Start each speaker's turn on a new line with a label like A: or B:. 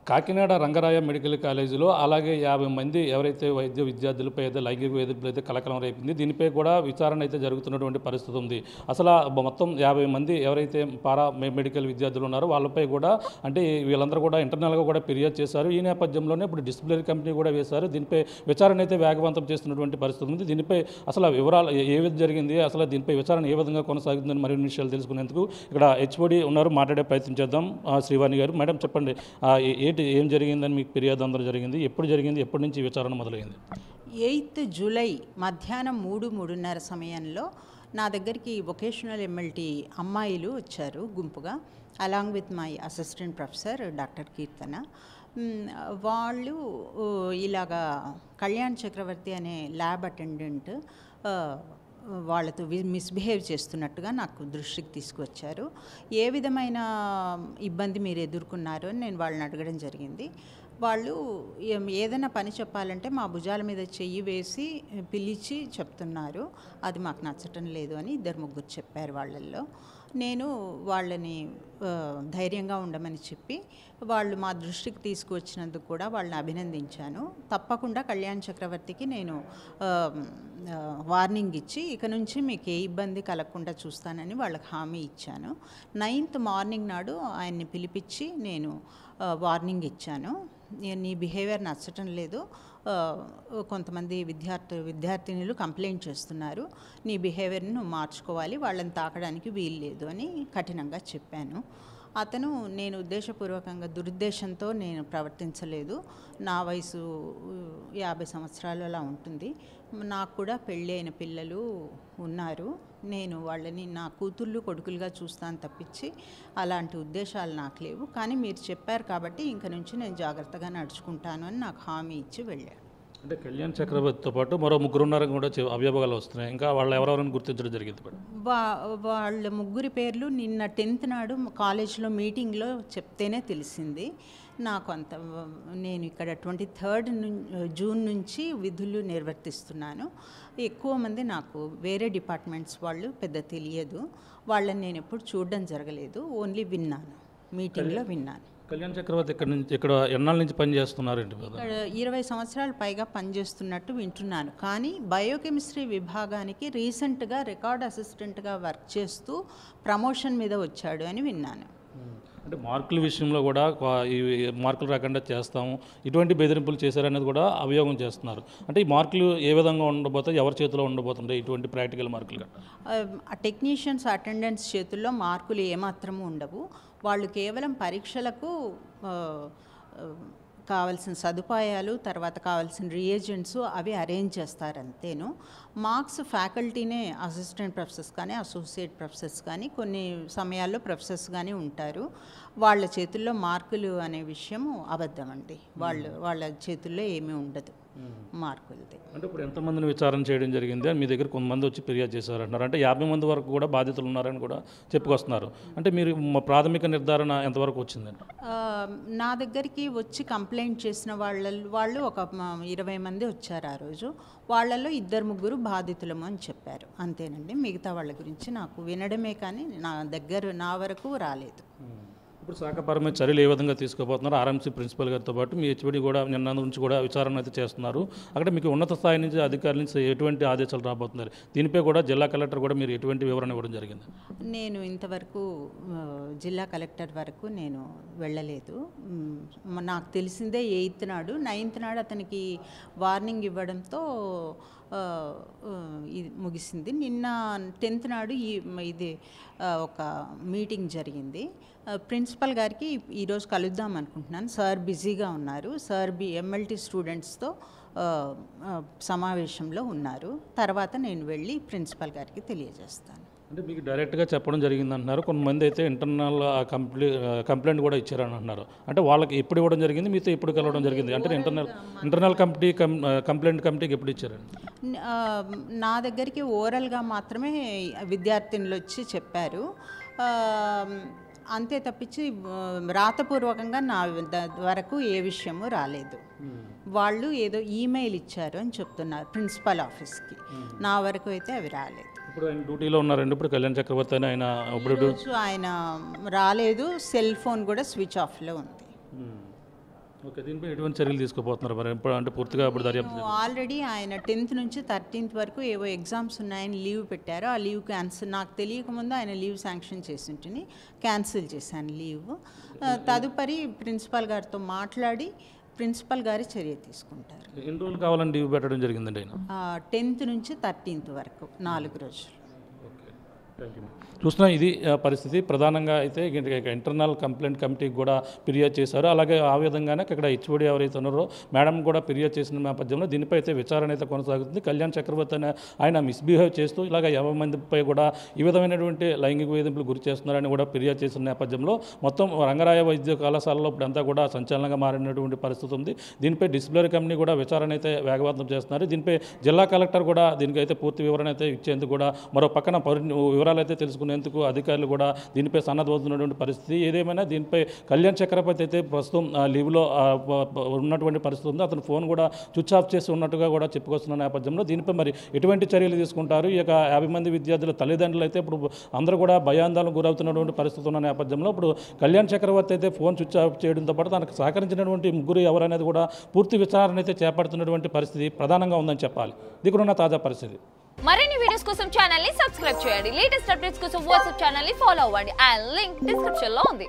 A: Kakinada Rangaraya medical కాలేజీలో అలాగే 50 మంది ఎవరైతే వైద్య విద్యార్థులపై అయితే లైంగిక వేధింపులు అయితే కలకలం రేపింది. దీనిపై కూడా విచారణ అయితే జరుగుతున్నటువంటి పరిస్థితి ఉంది. అసలు మొత్తం 50 మంది ఎవరైతే మెడికల్ విద్యార్థులు ఉన్నారో వాళ్ళపై కూడా అంటే వీళ్ళందరూ కూడా ఇంటర్నల్గా కూడా ఫిర్యాదు చేశారు. ఈ నేపథ్యంలోనే ఇప్పుడు డిసిప్లినరీ కమిటీ కూడా వేశారు. దీనిపై విచారణ అయితే వేగవంతం చేస్తున్నటువంటి పరిస్థితి ఉంది. దీనిపై అసలు వివరాలు ఏ విధంగా జరిగింది, అసలు దీనిపై విచారణ ఏ విధంగా కొనసాగుతుందని మరిన్ని విషయాలు తెలుసుకునేందుకు ఇక్కడ హెచ్ఓడి ఉన్నారు, మాట్లాడే ప్రయత్నం చేద్దాం. శ్రీవాణి గారు, మేడం చెప్పండి, ఏం జరిగిందని మీకు ఫిర్యాదు అందరూ జరిగింది, ఎప్పుడు జరిగింది, ఎప్పటి నుంచి విచారణ మొదలైంది?
B: 8 జూలై మధ్యాహ్నం 3:30 సమయంలో నా దగ్గరికి వొకేషనల్ ఎమ్మెల్టీ అమ్మాయిలు వచ్చారు గుంపుగా, along with my assistant professor doctor Keerthana. వాళ్ళు ఇలాగా కళ్యాణ్ చక్రవర్తి అనే ల్యాబ్ అటెండెంట్ వాళ్ళతో మిస్బిహేవ్ చేస్తున్నట్టుగా నాకు దృష్టికి తీసుకువచ్చారు. ఏ విధమైన ఇబ్బంది మీరు ఎదుర్కొన్నారు అని నేను వాళ్ళని అడగడం జరిగింది. వాళ్ళు ఏదైనా పని చెప్పాలంటే మా భుజాల మీద చెయ్యి వేసి పిలిచి చెప్తున్నారు, అది మాకు నచ్చటం లేదు అని 2-3 చెప్పారు. వాళ్ళల్లో నేను వాళ్ళని ధైర్యంగా ఉండమని చెప్పి వాళ్ళు మా దృష్టికి తీసుకువచ్చినందుకు కూడా వాళ్ళని అభినందించాను. తప్పకుండా కళ్యాణ్ చక్రవర్తికి నేను వార్నింగ్ ఇచ్చి ఇక నుంచి మీకు ఏ ఇబ్బంది కలగకుండా చూస్తానని వాళ్ళకి హామీ ఇచ్చాను. 9th మార్నింగ్ నాడు ఆయన్ని పిలిపించి నేను వార్నింగ్ ఇచ్చాను. నీ బిహేవియర్ నచ్చటం లేదు, కొంతమంది విద్యార్థినులు కంప్లైంట్ చేస్తున్నారు, నీ బిహేవియర్ని నువ్వు మార్చుకోవాలి, వాళ్ళని తాకడానికి వీలు లేదు అని కఠినంగా చెప్పాను. అతను నేను ఉద్దేశపూర్వకంగా దురుద్దేశంతో నేను ప్రవర్తించలేదు, నా వయసు 50 సంవత్సరాలు అలా ఉంటుంది, నాకు కూడా పెళ్ళి అయిన పిల్లలు ఉన్నారు, నేను వాళ్ళని నా కూతుళ్ళు కొడుకులుగా చూస్తాను తప్పించి అలాంటి ఉద్దేశాలు నాకు లేవు, కానీ మీరు చెప్పారు కాబట్టి ఇంక నుంచి నేను జాగ్రత్తగా నడుచుకుంటాను అని నాకు హామీ ఇచ్చి వెళ్ళాడు.
A: అంటే కళ్యాణ్ చక్రవర్తితో పాటు మరో 3 ఉన్నారని కూడా అభియోగాలు వస్తున్నాయి. ఇంకా వాళ్ళు ఎవరెవరైనా గుర్తించడం జరిగింది?
B: వాళ్ళ 3 పేర్లు నిన్న 10th నాడు కాలేజ్లో మీటింగ్లో చెప్తేనే తెలిసింది నాకు. నేను ఇక్కడ 23rd జూన్ నుంచి విధులు నిర్వర్తిస్తున్నాను. ఎక్కువ మంది నాకు వేరే డిపార్ట్మెంట్స్ వాళ్ళు పెద్ద తెలియదు, వాళ్ళని నేను ఎప్పుడు చూడడం జరగలేదు, ఓన్లీ విన్నాను, మీటింగ్లో విన్నాను.
A: కళ్యాణ్ చక్రవర్తి ఇక్కడ ఎన్నాళ్ళ నుంచి పనిచేస్తున్నారండి?
B: ఇక్కడ 20 సంవత్సరాలు పైగా పనిచేస్తున్నట్టు వింటున్నాను, కానీ బయోకెమిస్ట్రీ విభాగానికి రీసెంట్గా రికార్డ్ అసిస్టెంట్గా వర్క్ చేస్తూ ప్రమోషన్ మీద వచ్చాడు అని విన్నాను.
A: అంటే మార్కుల విషయంలో కూడా ఈ మార్కులు రాకుండా చేస్తాము, ఇటువంటి బెదిరింపులు చేశారనేది కూడా అభియోగం చేస్తున్నారు. అంటే ఈ మార్కులు ఏ విధంగా ఉండబోతాయి, ఎవరి చేతిలో ఉండబోతుంటాయి ఇటువంటి ప్రాక్టికల్ మార్కులు?
B: టెక్నీషియన్స్ అటెండెన్స్ చేతుల్లో మార్కులు ఏమాత్రము ఉండవు. వాళ్ళు కేవలం పరీక్షలకు కావాల్సిన సదుపాయాలు, తర్వాత కావాల్సిన రియేజెంట్స్ అవి అరేంజ్ చేస్తారు అంతేను. మార్క్స్ ఫ్యాకల్టీనే, అసిస్టెంట్ ప్రొఫెసర్స్ కానీ అసోసియేట్ ప్రొఫెసర్స్ కానీ కొన్ని సమయాల్లో ప్రొఫెసర్స్ కానీ ఉంటారు. వాళ్ళ చేతుల్లో మార్కులు అనే విషయం అబద్ధం అండి. వాళ్ళ చేతుల్లో ఏమీ ఉండదు మార్కులది.
A: అంటే ఇప్పుడు ఎంతమందిని విచారణ చేయడం జరిగింది అని మీ దగ్గర కొంతమంది వచ్చి ఫిర్యాదు చేశారంటున్నారు. అంటే 50 మంది వరకు కూడా బాధితులు ఉన్నారని కూడా చెప్పుకొస్తున్నారు. అంటే మీరు ప్రాథమిక నిర్ధారణ ఎంతవరకు వచ్చిందండి?
B: నా దగ్గరికి వచ్చి కంప్లైంట్ చేసిన వాళ్ళు ఒక 20 మంది వచ్చారు ఆ రోజు. వాళ్ళల్లో 2-3 బాధితులము అని చెప్పారు, అంతేనండి. మిగతా వాళ్ళ గురించి నాకు వినడమే కానీ నా వరకు రాలేదు.
A: ఇప్పుడు శాఖపరమైన చర్యలు ఏ విధంగా తీసుకోబోతున్నారు? ఆర్ఎంసీ ప్రిన్సిపల్ గారితో పాటు మీ హెచ్ఓడి కూడా నిన్న నుంచి కూడా విచారణ అయితే చేస్తున్నారు. అక్కడ మీకు ఉన్నత స్థాయి నుంచి అధికారుల నుంచి ఎటువంటి ఆదేశాలు రాబోతున్నారు? దీనిపై కూడా జిల్లా కలెక్టర్ కూడా మీరు ఎటువంటి వివరణ ఇవ్వడం జరిగింది?
B: నేను ఇంతవరకు జిల్లా కలెక్టర్ వరకు నేను వెళ్ళలేదు. నాకు తెలిసిందే 8th నాడు, 9th నాడు అతనికి వార్నింగ్ ఇవ్వడంతో ఇది ముగిసింది. నిన్న 10th నాడు ఇది ఒక మీటింగ్ జరిగింది. ప్రిన్సిపల్ గారికి ఈరోజు కలుద్దాం అనుకుంటున్నాను. సార్ బిజీగా ఉన్నారు, సార్ ఎంఎల్టీ స్టూడెంట్స్తో సమావేశంలో ఉన్నారు. తర్వాత నేను వెళ్ళి ప్రిన్సిపల్ గారికి తెలియజేస్తాను.
A: అంటే మీకు డైరెక్ట్గా చెప్పడం జరిగింది అంటున్నారు. కొంతమంది అయితే ఇంటర్నల్ కంప్లైంట్ కూడా ఇచ్చారని అంటున్నారు. అంటే వాళ్ళకి ఎప్పుడు ఇవ్వడం జరిగింది, మీతో ఎప్పుడు కలవడం జరిగింది? అంటే ఇంటర్నల్ కంప్లైంట్ కమిటీకి ఎప్పుడు ఇచ్చారండి?
B: నా దగ్గరికి ఓరల్గా మాత్రమే విద్యార్థినులు వచ్చి చెప్పారు, అంతే తప్పించి రాతపూర్వకంగా నా వరకు ఏ విషయము రాలేదు. వాళ్ళు ఏదో ఈమెయిల్ ఇచ్చారు అని చెప్తున్నారు ప్రిన్సిపల్ ఆఫీస్కి, నా వరకు అయితే అవి రాలేదు.
A: ఇప్పుడు ఆయన డ్యూటీలో ఉన్నారండి ఇప్పుడు కళ్యాణ్ చక్రవర్తి అని.
B: ఆయన రాలేదు, సెల్ ఫోన్ కూడా స్విచ్ ఆఫ్లో ఉంది.
A: ఓకే, దీనిపై ఎటువంటి చర్యలు తీసుకోబోతున్నారు మరి ఇప్పుడు అంటే పూర్తిగా ఇప్పుడు దర్యాప్తు
B: ఆల్రెడీ ఆయన 10th నుంచి 13th వరకు ఏవో ఎగ్జామ్స్ ఉన్నాయని లీవ్ పెట్టారు. ఆ లీవ్ క్యాన్సిల్, నాకు తెలియకముందు ఆయన లీవ్ శాంక్షన్ చేసి ఉంటుంది, క్యాన్సిల్ చేశాను లీవ్. తదుపరి ప్రిన్సిపాల్ గారితో మాట్లాడి ప్రిన్సిపల్ గారి చర్య తీసుకుంటారు.
A: ఎన్ని రోజులు కావాలని లీవ్ పెట్టడం జరిగిందండి ఆయన?
B: 10th నుంచి 13th వరకు 4 రోజులు.
A: చూస్తున్నా ఇది పరిస్థితి. ప్రధానంగా అయితే ఇంటర్నల్ కంప్లైంట్ కమిటీకి కూడా ఫిర్యాదు చేశారు. అలాగే ఆ విధంగానే ఇక్కడ హెచ్ఓడి ఎవరైతే ఉన్నారో మేడం కూడా ఫిర్యాదు చేసిన నేపథ్యంలో దీనిపై అయితే విచారణ అయితే కొనసాగుతుంది. కళ్యాణ్ చక్రవర్తి అనే ఆయన మిస్బిహేవ్ చేస్తూ ఇలాగ 50 మందిపై కూడా ఈ విధమైనటువంటి లైంగిక వేధింపులు గురి చేస్తున్నారని కూడా ఫిర్యాదు చేసిన నేపథ్యంలో మొత్తం రంగరాయ వైద్య కళాశాలలో ఇప్పుడంతా కూడా సంచలనంగా మారినటువంటి పరిస్థితి ఉంది. దీనిపై డిసిప్లినరీ కమిటీ కూడా విచారణ అయితే వేగవంతం చేస్తున్నారు. దీనిపై జిల్లా కలెక్టర్ కూడా దీనికైతే పూర్తి వివరణ అయితే ఇచ్చేందుకు కూడా మరో పక్కన వివరాలు అయితే తెలుసుకునేందుకు అధికారులు కూడా దీనిపై సన్నద్ధమవుతున్నటువంటి పరిస్థితి. ఏదేమైనా దీనిపై కళ్యాణ్ చక్రవర్తి అయితే ప్రస్తుతం లీవ్లో ఉన్నటువంటి పరిస్థితి ఉంది. అతను ఫోన్ కూడా స్విచ్ ఆఫ్ చేసి ఉన్నట్టుగా కూడా చెప్పుకొస్తున్న నేపథ్యంలో దీనిపై మరి ఎటువంటి చర్యలు తీసుకుంటారు? ఈ యొక్క 50 మంది విద్యార్థుల తల్లిదండ్రులు అయితే ఇప్పుడు అందరూ కూడా భయాందోళనకు గురవుతున్నటువంటి పరిస్థితి ఉన్న నేపథ్యంలో ఇప్పుడు కళ్యాణ్ చక్రవర్తి అయితే ఫోన్ స్విచ్ ఆఫ్ చేయడంతో పాటు తనకు సహకరించినటువంటి ముగ్గురు ఎవరనేది కూడా పూర్తి విచారణ అయితే చేపడుతున్నటువంటి పరిస్థితి ప్రధానంగా ఉందని చెప్పాలి. దిగురున్న తాజా పరిస్థితి.
C: మరిన్ని వీడియోస్ కోసం ఛానల్ ని సబ్స్క్రైబ్ చేయండి. లేటెస్ట్ అప్డేట్స్ కోసం వాట్సాప్ ఛానల్ ని ఫాలో అవ్వండి. ఆ లింక్ డిస్క్రిప్షన్ లో ఉంది.